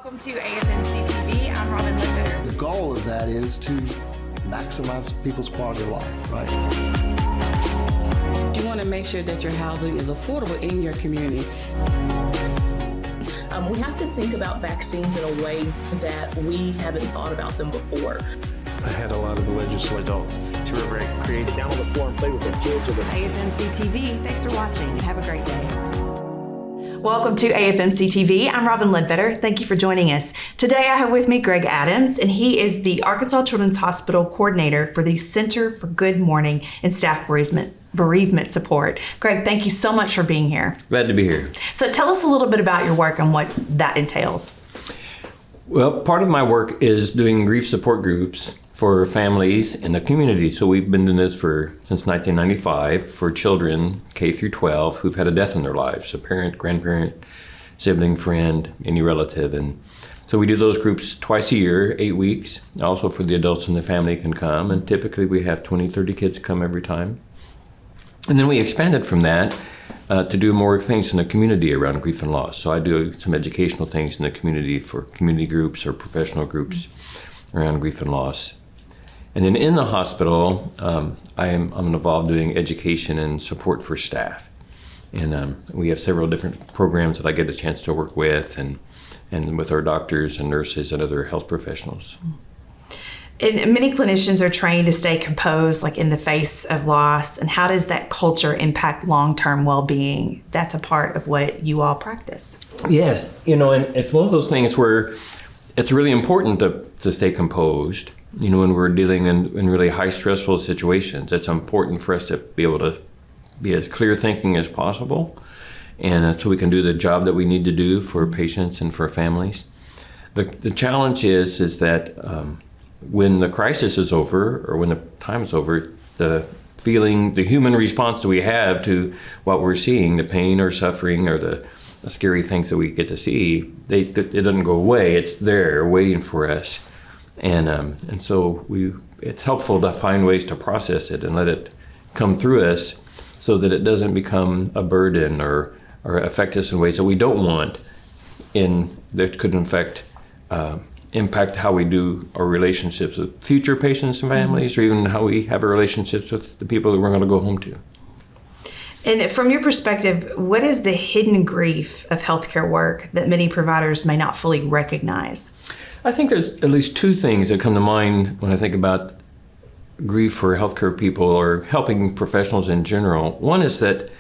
Welcome to AFMC TV. I'm Robin Linder. The goal of that is to maximize people's quality of life, right? You want to make sure that your housing is affordable in your community. We have to think about vaccines in a way that we haven't thought about them before. I had a lot of the legislative adults who were very creative. Down on the floor and play with their kids. AFMC TV, thanks for watching and have a great day. Welcome to AFMC TV. I'm Robin Ledbetter. Thank you for joining us. Today I have with me Greg Adams, and he is the Arkansas Children's Hospital coordinator for the Center for Good Morning and Staff Bereavement Support. Greg, thank you so much for being here. Glad to be here. So tell us a little bit about your work and what that entails. Well, part of my work is doing grief support groups for families in the community. So we've been doing this since 1995 for children K through 12 who've had a death in their lives, a parent, grandparent, sibling, friend, any relative. And so we do those groups twice a year, 8 weeks. Also for the adults in the family can come. And typically we have 20, 30 kids come every time. And then we expanded from that to do more things in the community around grief and loss. So I do some educational things in the community for community groups or professional groups around grief and loss. And then in the hospital, I'm involved doing education and support for staff. And we have several different programs that I get a chance to work with and with our doctors and nurses and other health professionals. And many clinicians are trained to stay composed, like in the face of loss. And how does that culture impact long-term well-being? That's a part of what you all practice. Yes, and it's one of those things where it's really important to stay composed. When we're dealing in really high stressful situations, it's important for us to be able to be as clear thinking as possible. And so we can do the job that we need to do for patients and for families. The challenge is that when the crisis is over or when the time is over, the human response that we have to what we're seeing, the pain or suffering or the scary things that we get to see, it doesn't go away. It's there waiting for us. And so it's helpful to find ways to process it and let it come through us so that it doesn't become a burden or affect us in ways that we don't want that could impact how we do our relationships with future patients and families, or even how we have our relationships with the people that we're going to go home to. And from your perspective, what is the hidden grief of healthcare work that many providers may not fully recognize? I think there's at least two things that come to mind when I think about grief for healthcare people or helping professionals in general. One is that,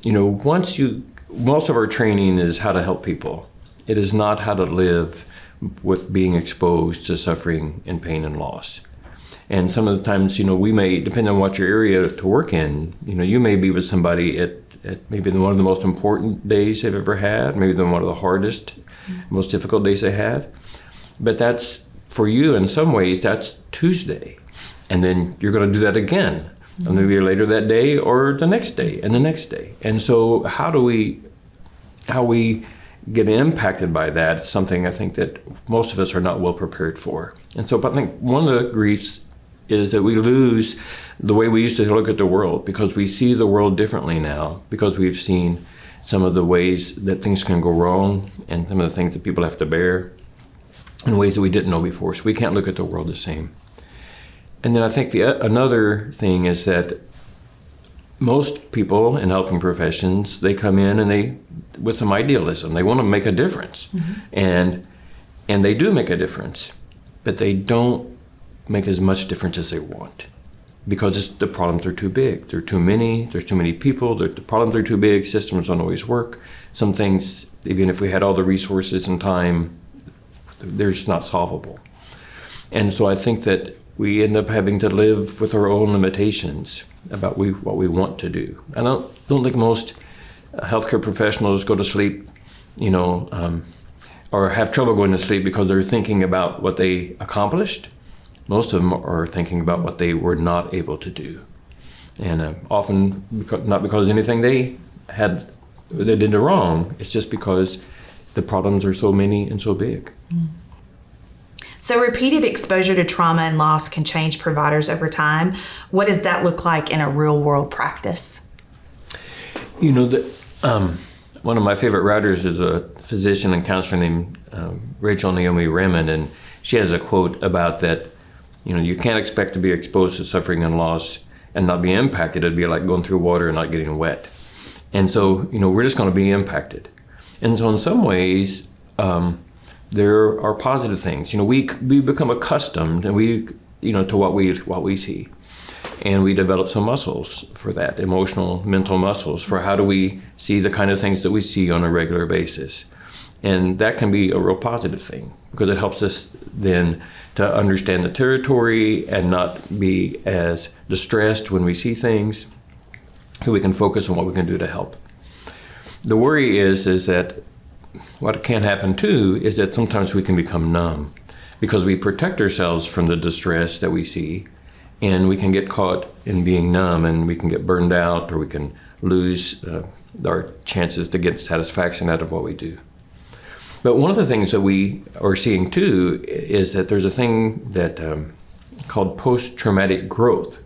most of our training is how to help people. It is not how to live with being exposed to suffering and pain and loss. And some of the times, we may, depending on what your area to work in, you may be with somebody at maybe one of the most important days they've ever had, maybe one of the hardest, most difficult days they have. But that's, for you in some ways, that's Tuesday. And then you're going to do that again, and maybe later that day or the next day and the next day. And so how we get impacted by that is something I think that most of us are not well prepared for. And so I think one of the griefs is that we lose the way we used to look at the world, because we see the world differently now, because we've seen some of the ways that things can go wrong and some of the things that people have to bear in ways that we didn't know before. So we can't look at the world the same. And then I think another thing is that most people in helping professions, they come in and with some idealism, they want to make a difference. And they do make a difference, but they don't make as much difference as they want, because the problems are too big. There are too many, there's too many people, the problems are too big, systems don't always work. Some things, even if we had all the resources and time, they're just not solvable. And so I think that we end up having to live with our own limitations about what we want to do. I don't think most healthcare professionals go to sleep, or have trouble going to sleep because they're thinking about what they accomplished. Most of them are thinking about what they were not able to do. And often, not because anything they did wrong, it's just because the problems are so many and so big. So repeated exposure to trauma and loss can change providers over time. What does that look like in a real world practice? One of my favorite writers is a physician and counselor named Rachel Naomi Remen, and she has a quote about that, you can't expect to be exposed to suffering and loss and not be impacted. It'd be like going through water and not getting wet. And so, we're just going to be impacted. And so in some ways, there are positive things. We become accustomed and to what we see. And we develop some muscles for that, emotional, mental muscles, for how do we see the kind of things that we see on a regular basis. And that can be a real positive thing, because it helps us then to understand the territory and not be as distressed when we see things, so we can focus on what we can do to help. The worry is that what can happen too is that sometimes we can become numb, because we protect ourselves from the distress that we see, and we can get caught in being numb, and we can get burned out, or we can lose our chances to get satisfaction out of what we do. But one of the things that we are seeing too is that there's a thing that called post-traumatic growth,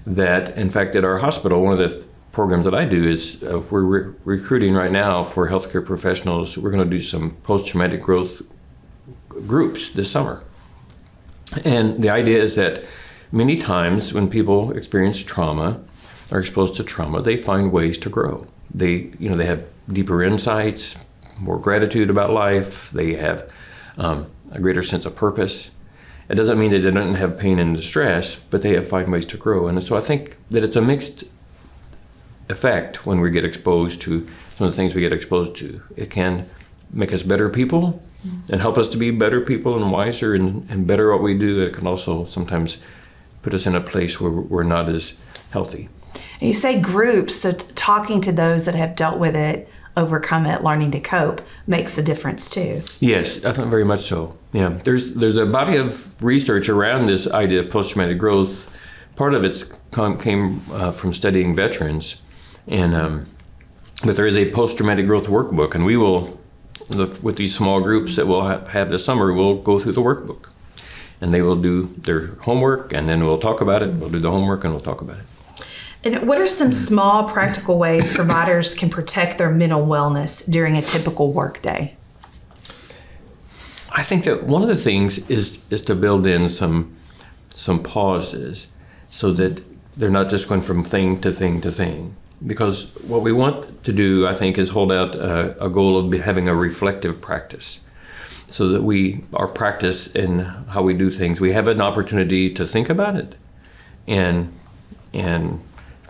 that in fact at our hospital, one of the programs that I do is we're recruiting right now for healthcare professionals. We're going to do some post-traumatic growth groups this summer. And the idea is that many times when people experience trauma, are exposed to trauma, they find ways to grow. They have deeper insights, more gratitude about life. They have a greater sense of purpose. It doesn't mean that they don't have pain and distress, but they find ways to grow. And so I think that it's a mixed effect when we get exposed to some of the things we get exposed to. It can make us better people and help us to be better people and wiser and better at what we do. It can also sometimes put us in a place where we're not as healthy. And you say groups, so talking to those that have dealt with it, overcome it, learning to cope makes a difference too. Yes, I think very much so. Yeah, there's a body of research around this idea of post-traumatic growth. Part of it came from studying veterans, and but there is a post-traumatic growth workbook, and we will, with these small groups that we'll have this summer, we'll go through the workbook, and they will do their homework, and then we'll talk about it. We'll do the homework, and we'll talk about it. And what are some small practical ways providers can protect their mental wellness during a typical workday? I think that one of the things is to build in some pauses, so that they're not just going from thing to thing to thing. Because what we want to do, I think, is hold out a goal of having a reflective practice, so that our practice in how we do things, we have an opportunity to think about it and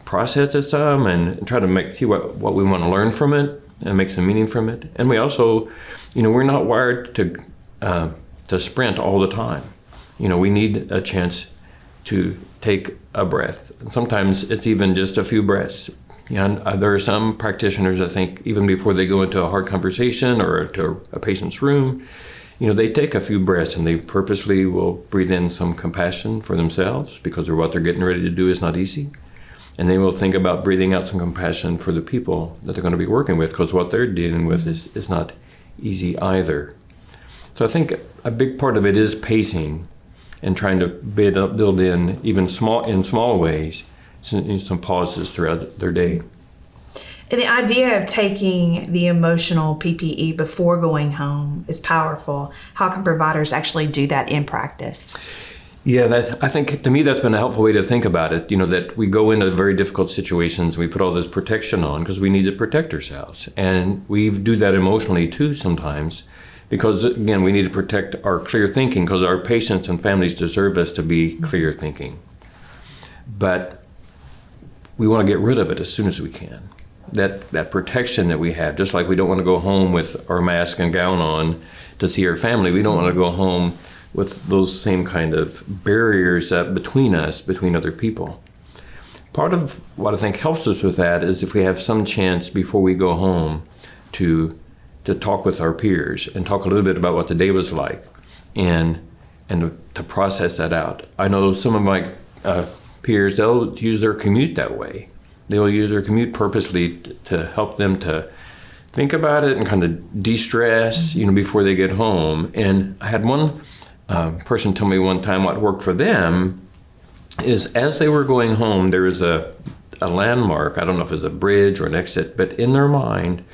process it some, and try to see what we want to learn from it and make some meaning from it. And we also, we're not wired to sprint all the time. We need a chance to take a breath. And sometimes it's even just a few breaths. And there are some practitioners, I think, even before they go into a hard conversation or to a patient's room, they take a few breaths, and they purposely will breathe in some compassion for themselves, because what they're getting ready to do is not easy. And they will think about breathing out some compassion for the people that they're going to be working with, because what they're dealing with is not easy either. So I think a big part of it is pacing and trying to build in, even in small ways, some pauses throughout their day. And the idea of taking the emotional PPE before going home is powerful. How can providers actually do that in practice? Yeah, I think to me that's been a helpful way to think about it. That we go into very difficult situations, we put all this protection on because we need to protect ourselves. And we do that emotionally too sometimes, because again, we need to protect our clear thinking, because our patients and families deserve us to be clear thinking. But we want to get rid of it as soon as we can. That protection that we have, just like we don't want to go home with our mask and gown on to see our family, we don't want to go home with those same kind of barriers between us, between other people. Part of what I think helps us with that is if we have some chance before we go home to talk with our peers and talk a little bit about what the day was like, and to process that out. I know some of my peers, they'll use their commute that way. They'll use their commute purposely to help them to think about it and kind of de-stress, before they get home. And I had one person tell me one time what worked for them is, as they were going home, there was a landmark. I don't know if it was a bridge or an exit, but in their mind,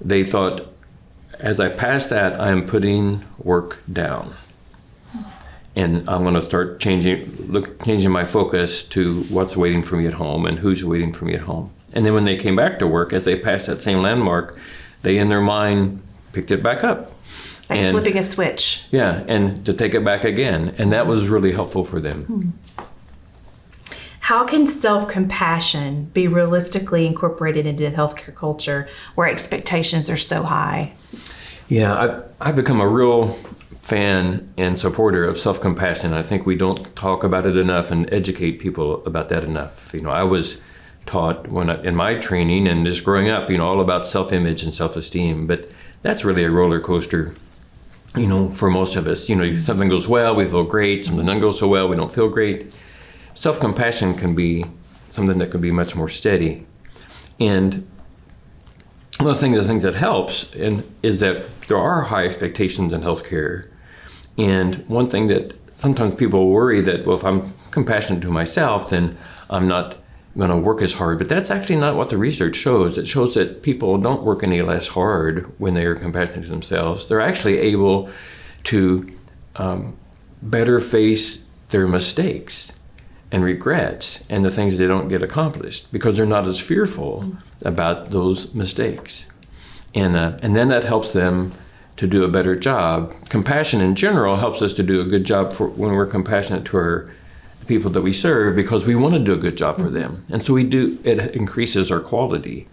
they thought, as I pass that, I am putting work down. And I'm going to start changing my focus to what's waiting for me at home and who's waiting for me at home. And then when they came back to work, as they passed that same landmark, they in their mind picked it back up. Like flipping a switch. Yeah, and to take it back again. And that was really helpful for them. How can self-compassion be realistically incorporated into the healthcare culture where expectations are so high? Yeah, I've become a real fan and supporter of self-compassion. I think we don't talk about it enough and educate people about that enough. I was taught in my training and just growing up, all about self-image and self-esteem, but that's really a roller coaster, for most of us. Something goes well, we feel great. Something doesn't go so well, we don't feel great. Self-compassion can be something that can be much more steady. And one of the things that helps is that there are high expectations in healthcare. And one thing that sometimes people worry that, well, if I'm compassionate to myself, then I'm not going to work as hard. But that's actually not what the research shows. It shows that people don't work any less hard when they are compassionate to themselves. They're actually able to better face their mistakes and regrets and the things that they don't get accomplished because they're not as fearful about those mistakes. And then that helps them to do a better job. Compassion in general helps us to do a good job when we're compassionate to the people that we serve because we want to do a good job for them. And so it increases our quality.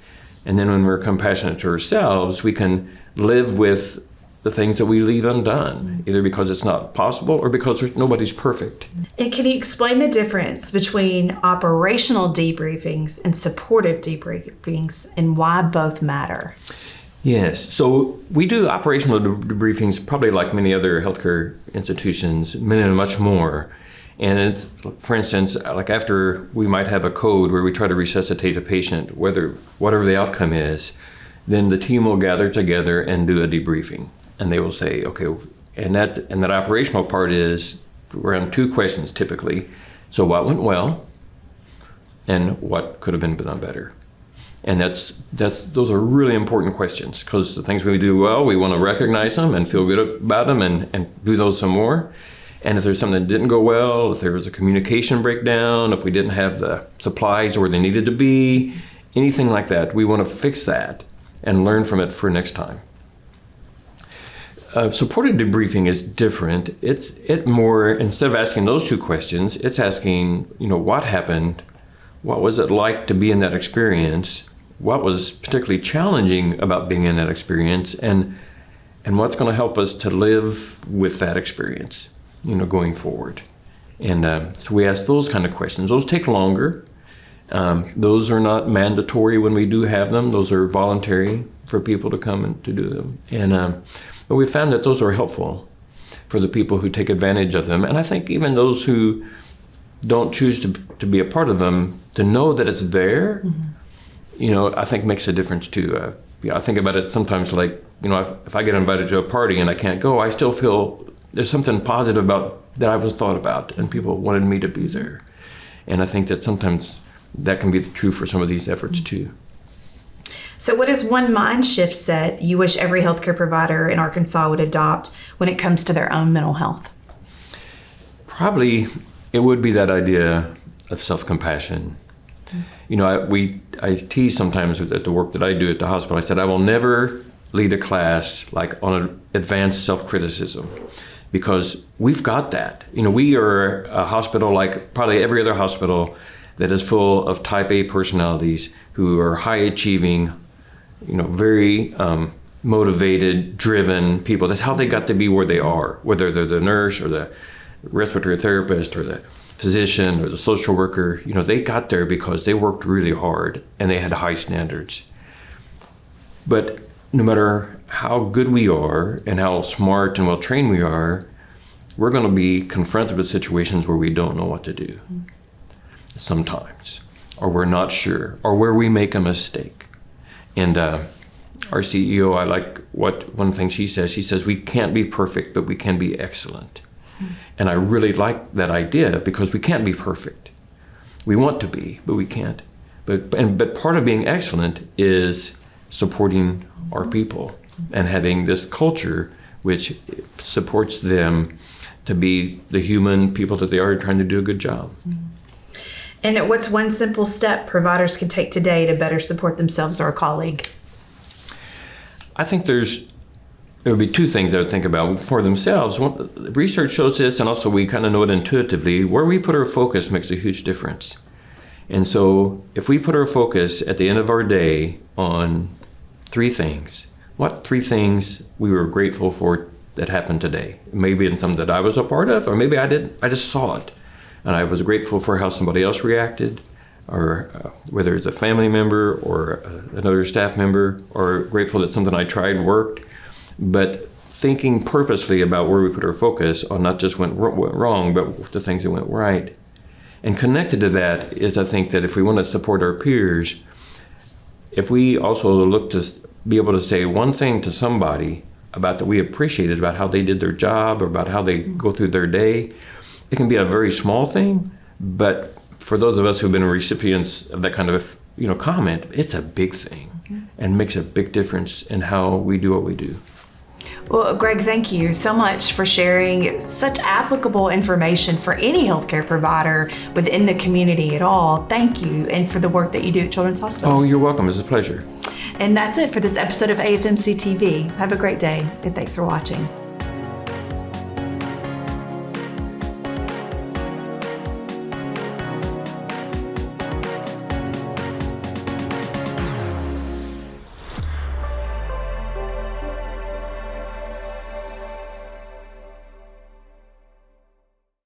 And then when we're compassionate to ourselves, we can live with the things that we leave undone, either because it's not possible or because nobody's perfect. And can you explain the difference between operational debriefings and supportive debriefings and why both matter? Yes, so we do operational debriefings probably like many other healthcare institutions, much more. And it's, for instance, like after we might have a code where we try to resuscitate a patient, whatever the outcome is, then the team will gather together and do a debriefing. And they will say, okay, and that operational part is around 2 questions typically. So what went well and what could have been done better? And those are really important questions because the things we do well, we want to recognize them and feel good about them and do those some more. And if there's something that didn't go well, if there was a communication breakdown, if we didn't have the supplies where they needed to be, anything like that, we want to fix that and learn from it for next time. Supported debriefing is different. It more, instead of asking those 2 questions, it's asking, what happened? What was it like to be in that experience? What was particularly challenging about being in that experience? And what's going to help us to live with that experience, going forward? And so we ask those kind of questions. Those take longer. Those are not mandatory when we do have them. Those are voluntary for people to come and to do them. But we found that those are helpful for the people who take advantage of them. And I think even those who don't choose to be a part of them, to know that it's there, I think makes a difference too. I think about it sometimes like, if I get invited to a party and I can't go, I still feel there's something positive about that I was thought about and people wanted me to be there. And I think that sometimes that can be true for some of these efforts too. So what is one mind shift set you wish every healthcare provider in Arkansas would adopt when it comes to their own mental health? Probably it would be that idea of self-compassion. I tease sometimes at the work that I do at the hospital. I said, I will never lead a class like on an advanced self-criticism because we've got that. We are a hospital like probably every other hospital that is full of type A personalities who are high achieving, very motivated, driven people. That's how they got to be where they are, whether they're the nurse or the respiratory therapist or the physician or the social worker. They got there because they worked really hard and they had high standards. But no matter how good we are and how smart and well trained we are, we're going to be confronted with situations where we don't know what to do sometimes, or we're not sure, or where we make a mistake. And our CEO, I like one thing she says. She says, we can't be perfect, but we can be excellent. And I really like that idea because we can't be perfect. We want to be, but we can't. But part of being excellent is supporting our people and having this culture which supports them to be the human people that they are, trying to do a good job. And what's one simple step providers can take today to better support themselves or a colleague? I think there would be two things I would think about for themselves. Research shows this, and also we kind of know it intuitively. Where we put our focus makes a huge difference. And so if we put our focus at the end of our day on three things, what three things we were grateful for that happened today? Maybe in something that I was a part of, or maybe I didn't. I just saw it. And I was grateful for how somebody else reacted, or whether it's a family member or another staff member, or grateful that something I tried worked. But thinking purposely about where we put our focus on not just what went wrong, but the things that went right. And connected to that is, I think, that if we want to support our peers, if we also look to be able to say one thing to somebody about that we appreciated about how they did their job or about how they go through their day, it can be a very small thing, but for those of us who've been recipients of that kind of comment, it's a big thing and makes a big difference in how we do what we do. Well, Greg, thank you so much for sharing such applicable information for any healthcare provider within the community at all. Thank you, and for the work that you do at Children's Hospital. Oh, you're welcome. It's a pleasure. And that's it for this episode of AFMC TV. Have a great day, and thanks for watching.